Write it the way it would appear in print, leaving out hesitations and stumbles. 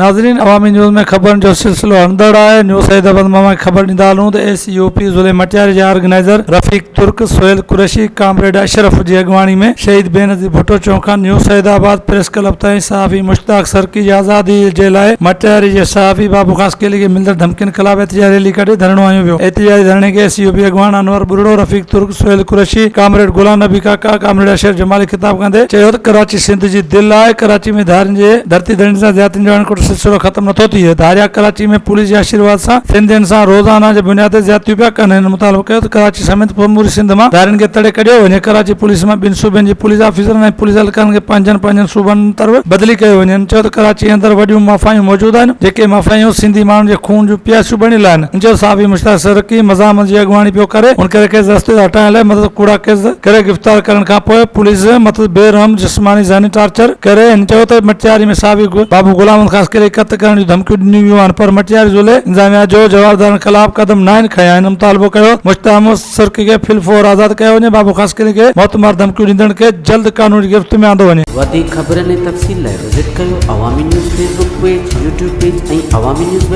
नाज़रीन, अवामी न्यूज़ में ख़बर जो सिलसिलो हलंदड़ आहे। न्यूज़ हैदराबाद मां ख़बर ॾींदा हलूं त SUP ज़ुले मटियारी जा ऑर्गेनाइज़र रफ़ीक तुर्क, सोहेल कुरैशी, कामरेड अशरफ जी अॻवानी में शहीद बेनज़ीर भुट्टो चौक न्यूज़ हैदराबाद प्रेस क्लब ताईं सहाफ़ी मुश्ताक सरकी जी आज़ादी जे लाइ मटियारी जे सहाफ़ी बाबू ख़ासकेली खे मिलंदड़ धमकियुनि ख़िलाफ़ एहतिजाजी रैली कढी धरणो हंयो वियो। एहतिजाजी धरणे खे SUP अॻवान अनवर बुरड़ो, रफ़ीक तुर्क, सोहेल कुरैशी, कामरेड गुलाम नबी काका, कामरेड अशरफ जमाली ख़िताब कंदे चयो त कराची सिंध जी दिलि आहे। कराची में धारियुनि जे धरती धरणी सां ज़्यादतियुनि जो अणकोट सिलसिलो ख़त्म नथो थी थिए। धारिया कराची में पुलिस जे आशीर्वाद सां सिंधियुनि सां रोज़ाना जे बुनियाद ते ज़्यादतियूं पिया कनि। हिन मुतालबो कयो त कराची समेत पूरी सिंध मां धारियुनि खे तड़े कढियो वञे। कराची पुलिस मां ॿिनि सूबनि जी पुलिस ऑफिसरनि ऐं पुलिस एहलकारनि खे पंहिंजनि सूबनि तरफ़ बदिली कयो वञे। चयो त कराची अंदरि वॾियूं माफ़ियाऊं मौजूदु आहिनि, जेके माफ़ियाऊं सिंधी माण्हुनि जे खून जूं प्यासियूं बणियल आहिनि। चयो साफ़ी मुश्ताक सरकी मज़ामत जी अॻवानी पियो करे। उन करे केस रस्ते ते हटाइण लाइ मतिलबु कूड़ा केस करे गिरफ़्तार करण खां पोइ पुलिस मतिलबु बेरहम जिस्मानी ज़हनी टार्चर करे। हिन चयो त मटियारी में साफ़ी बाबू गुलाम ख़ासकेली क़त्ल करण जूं धमकियूं ॾिनियूं वियूं आहिनि, पर मटियारी ज़िले इंतज़ामिया जो जवाबदारनि ख़िलाफ़ क़दम न आहिनि खंया। हिन मुतालबो कयो मुश्ताक सरकी खे फिलफोर आज़ादु कयो वञे। बाबू ख़ासकेली खे मौतमार धमकियूं ॾींदड़ खे जल्द कानूनी गिरफ़्त में आंदो वञे। वधीक ख़बरनि ऐं तफ़सील लाइ विज़िट कयो अवामी news Facebook page, YouTube page ऐं अवामी न्यूज़